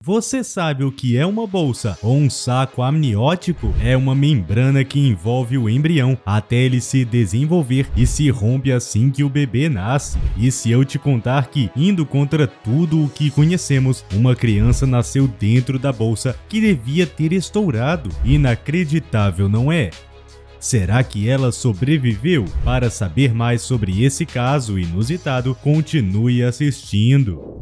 Você sabe o que é uma bolsa ou um saco amniótico? É uma membrana que envolve o embrião até ele se desenvolver e se rompe assim que o bebê nasce. E se eu te contar que, indo contra tudo o que conhecemos, uma criança nasceu dentro da bolsa que devia ter estourado? Inacreditável, não é? Será que ela sobreviveu? Para saber mais sobre esse caso inusitado, continue assistindo.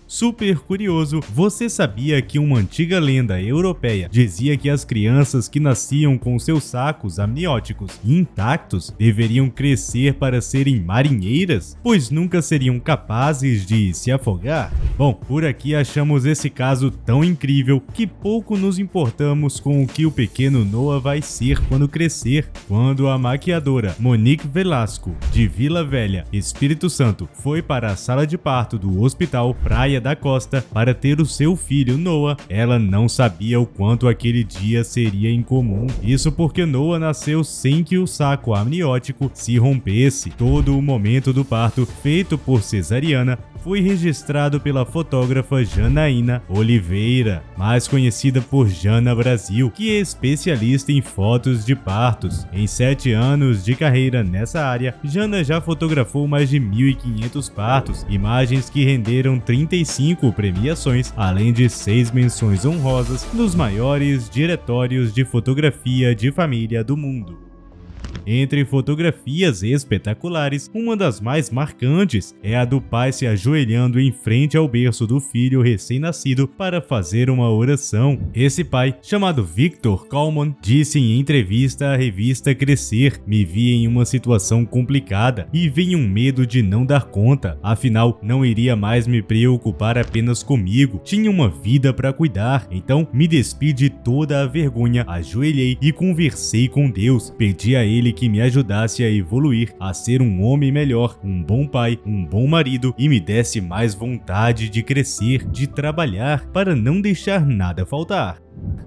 Super curioso, você sabia que uma antiga lenda europeia dizia que as crianças que nasciam com seus sacos amnióticos intactos deveriam crescer para serem marinheiras, pois nunca seriam capazes de se afogar? Bom, por aqui achamos esse caso tão incrível que pouco nos importamos com o que o pequeno Noah vai ser quando crescer. Quando a maquiadora Monique Velasco, de Vila Velha, Espírito Santo, foi para a sala de parto do Hospital Praia da Costa para ter o seu filho Noah, ela não sabia o quanto aquele dia seria incomum. Isso porque Noah nasceu sem que o saco amniótico se rompesse. Todo o momento do parto, feito por cesariana, foi registrado pela fotógrafa Janaína Oliveira, mais conhecida por Jana Brasil, que é especialista em fotos de partos. Em 7 anos de carreira nessa área, Jana já fotografou mais de 1.500 partos, imagens que renderam 35 premiações, além de 6 menções honrosas nos maiores diretórios de fotografia de família do mundo. Entre fotografias espetaculares, uma das mais marcantes é a do pai se ajoelhando em frente ao berço do filho recém-nascido para fazer uma oração. Esse pai, chamado Victor Coleman, disse em entrevista à revista Crescer: "Me vi em uma situação complicada e veio um medo de não dar conta, afinal não iria mais me preocupar apenas comigo, tinha uma vida para cuidar, então me despi de toda a vergonha, ajoelhei e conversei com Deus, pedi a ele que me ajudasse a evoluir, a ser um homem melhor, um bom pai, um bom marido e me desse mais vontade de crescer, de trabalhar para não deixar nada faltar."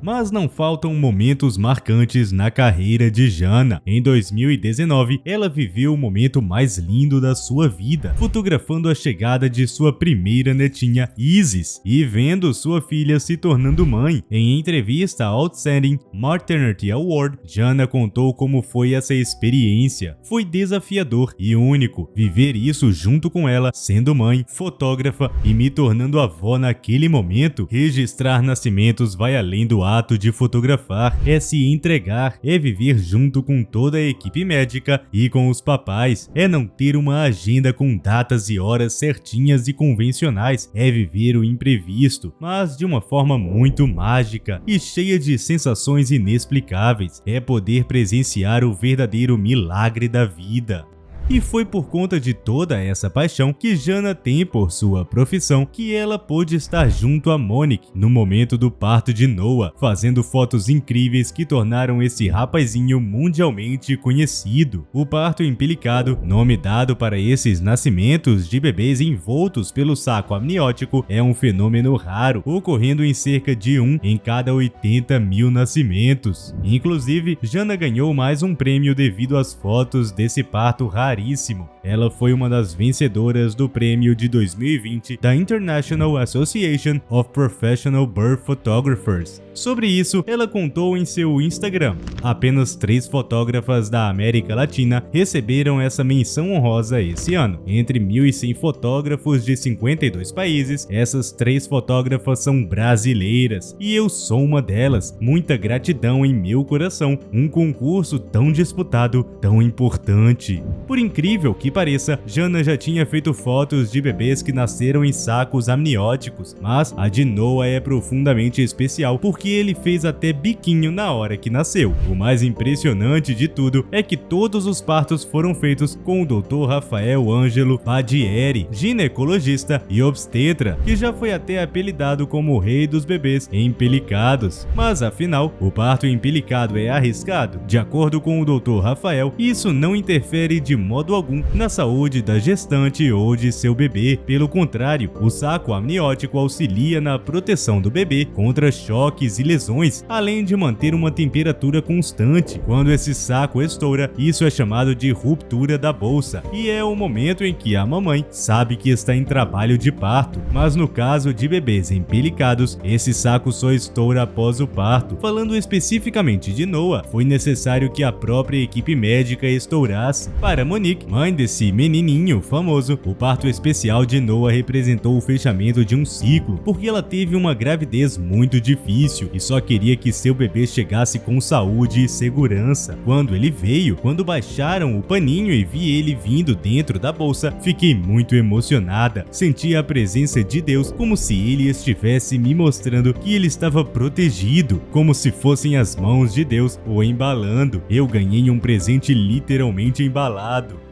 Mas não faltam momentos marcantes na carreira de Jana. Em 2019, ela viveu o momento mais lindo da sua vida, fotografando a chegada de sua primeira netinha, Isis, e vendo sua filha se tornando mãe. Em entrevista ao Outstanding Maternity Award, Jana contou como foi essa experiência. Foi desafiador e único viver isso junto com ela, sendo mãe, fotógrafa e me tornando avó naquele momento. Registrar nascimentos vai além do ato de fotografar, é se entregar, é viver junto com toda a equipe médica e com os papais, é não ter uma agenda com datas e horas certinhas e convencionais, é viver o imprevisto, mas de uma forma muito mágica e cheia de sensações inexplicáveis, é poder presenciar o verdadeiro milagre da vida. E foi por conta de toda essa paixão que Jana tem por sua profissão que ela pôde estar junto a Monique no momento do parto de Noah, fazendo fotos incríveis que tornaram esse rapazinho mundialmente conhecido. O parto empelicado, nome dado para esses nascimentos de bebês envoltos pelo saco amniótico, é um fenômeno raro, ocorrendo em cerca de 1 em cada 80 mil nascimentos. Inclusive, Jana ganhou mais um prêmio devido às fotos desse parto raro. Ela foi uma das vencedoras do prêmio de 2020 da International Association of Professional Birth Photographers. Sobre isso, ela contou em seu Instagram: "Apenas 3 fotógrafas da América Latina receberam essa menção honrosa esse ano. Entre 1.100 fotógrafos de 52 países, essas 3 fotógrafas são brasileiras e eu sou uma delas. Muita gratidão em meu coração, um concurso tão disputado, tão importante." Por incrível que pareça, Jana já tinha feito fotos de bebês que nasceram em sacos amnióticos, mas a de Noah é profundamente especial porque ele fez até biquinho na hora que nasceu. O mais impressionante de tudo é que todos os partos foram feitos com o Dr. Rafael Ângelo Padieri, ginecologista e obstetra, que já foi até apelidado como o rei dos bebês empelicados. Mas afinal, o parto empelicado é arriscado? De acordo com o Dr. Rafael, isso não interfere de modo modo algum na saúde da gestante ou de seu bebê. Pelo contrário, o saco amniótico auxilia na proteção do bebê contra choques e lesões, além de manter uma temperatura constante. Quando esse saco estoura, isso é chamado de ruptura da bolsa, e é o momento em que a mamãe sabe que está em trabalho de parto. Mas no caso de bebês empelicados, esse saco só estoura após o parto. Falando especificamente de Noah, foi necessário que a própria equipe médica estourasse. Para Monique, mãe desse menininho famoso, o parto especial de Noah representou o fechamento de um ciclo, porque ela teve uma gravidez muito difícil e só queria que seu bebê chegasse com saúde e segurança. Quando ele veio, quando baixaram o paninho e vi ele vindo dentro da bolsa, fiquei muito emocionada. Senti a presença de Deus, como se ele estivesse me mostrando que ele estava protegido, como se fossem as mãos de Deus o embalando. Eu ganhei um presente literalmente embalado.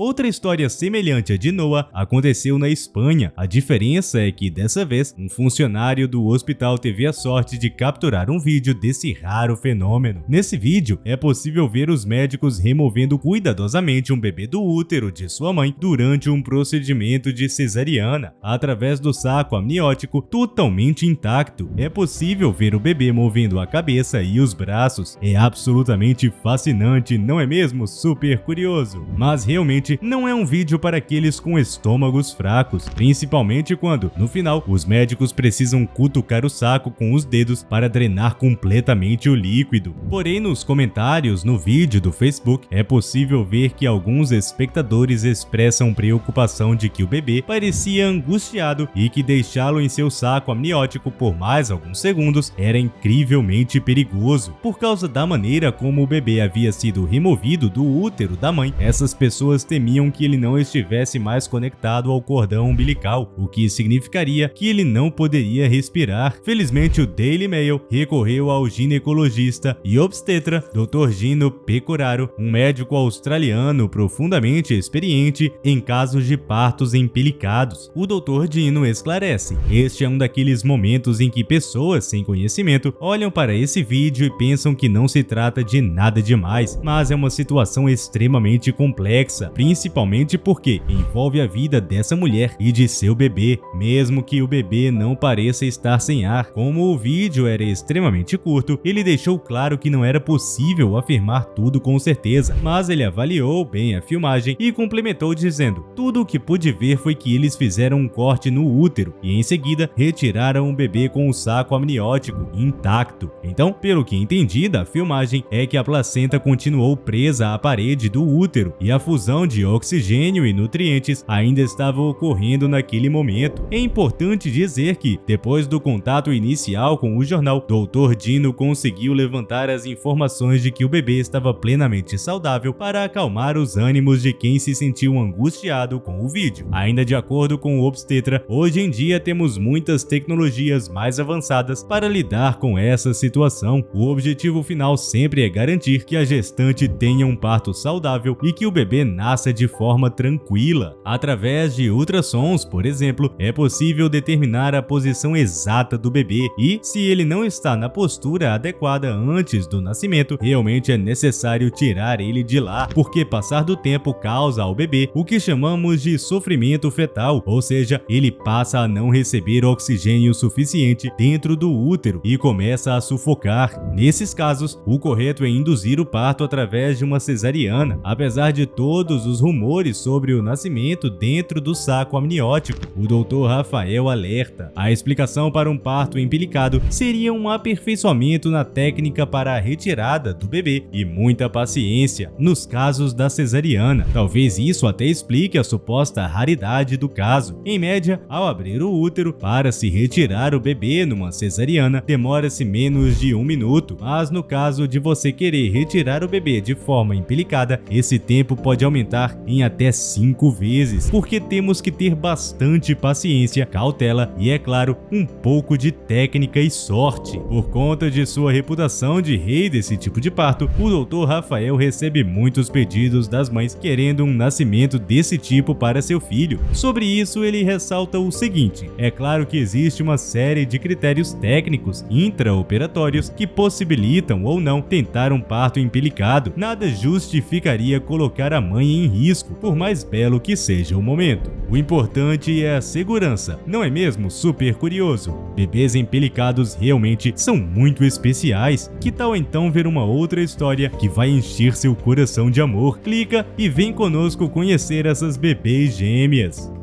Outra história semelhante à de Noah aconteceu na Espanha. A diferença é que, dessa vez, um funcionário do hospital teve a sorte de capturar um vídeo desse raro fenômeno. Nesse vídeo, é possível ver os médicos removendo cuidadosamente um bebê do útero de sua mãe durante um procedimento de cesariana, através do saco amniótico totalmente intacto. É possível ver o bebê movendo a cabeça e os braços. É absolutamente fascinante, não é mesmo? Super curioso. Mas realmente não é um vídeo para aqueles com estômagos fracos, principalmente quando, no final, os médicos precisam cutucar o saco com os dedos para drenar completamente o líquido. Porém, nos comentários no vídeo do Facebook, é possível ver que alguns espectadores expressam preocupação de que o bebê parecia angustiado e que deixá-lo em seu saco amniótico por mais alguns segundos era incrivelmente perigoso. Por causa da maneira como o bebê havia sido removido do útero da mãe, essas pessoas temiam que ele não estivesse mais conectado ao cordão umbilical, o que significaria que ele não poderia respirar. Felizmente, o Daily Mail recorreu ao ginecologista e obstetra Dr. Gino Pecoraro, um médico australiano profundamente experiente em casos de partos empelicados. O Dr. Gino esclarece: este é um daqueles momentos em que pessoas sem conhecimento olham para esse vídeo e pensam que não se trata de nada demais, mas é uma situação extremamente complexa, principalmente porque envolve a vida dessa mulher e de seu bebê, mesmo que o bebê não pareça estar sem ar. Como o vídeo era extremamente curto, ele deixou claro que não era possível afirmar tudo com certeza, mas ele avaliou bem a filmagem e complementou dizendo: tudo o que pude ver foi que eles fizeram um corte no útero e em seguida retiraram o bebê com o saco amniótico intacto. Então, pelo que entendi da filmagem, é que a placenta continuou presa à parede do útero e a fusão de oxigênio e nutrientes ainda estava ocorrendo naquele momento. É importante dizer que, depois do contato inicial com o jornal, Dr. Dino conseguiu levantar as informações de que o bebê estava plenamente saudável para acalmar os ânimos de quem se sentiu angustiado com o vídeo. Ainda de acordo com o obstetra, hoje em dia temos muitas tecnologias mais avançadas para lidar com essa situação. O objetivo final sempre é garantir que a gestante tenha um parto saudável e que o bebê nasça de forma tranquila. Através de ultrassons, por exemplo, é possível determinar a posição exata do bebê e, se ele não está na postura adequada antes do nascimento, realmente é necessário tirar ele de lá, porque passar do tempo causa ao bebê o que chamamos de sofrimento fetal, ou seja, ele passa a não receber oxigênio suficiente dentro do útero e começa a sufocar. Nesses casos, o correto é induzir o parto através de uma cesariana. Apesar de todos os rumores sobre o nascimento dentro do saco amniótico, o Dr. Rafael alerta: a explicação para um parto empelicado seria um aperfeiçoamento na técnica para a retirada do bebê e muita paciência nos casos da cesariana. Talvez isso até explique a suposta raridade do caso. Em média, ao abrir o útero para se retirar o bebê numa cesariana, demora-se menos de 1 minuto, mas no caso de você querer retirar o bebê de forma empelicada, esse tempo pode aumentar aumentar em até 5 vezes, porque temos que ter bastante paciência, cautela e, é claro, um pouco de técnica e sorte. Por conta de sua reputação de rei desse tipo de parto, o Dr. Rafael recebe muitos pedidos das mães querendo um nascimento desse tipo para seu filho. Sobre isso, ele ressalta o seguinte: é claro que existe uma série de critérios técnicos intraoperatórios que possibilitam ou não tentar um parto empelicado. Nada justificaria colocar a mãe em risco, por mais belo que seja o momento. O importante é a segurança, não é mesmo? Super curioso. Bebês empelicados realmente são muito especiais. Que tal então ver uma outra história que vai encher seu coração de amor? Clica e vem conosco conhecer essas bebês gêmeas.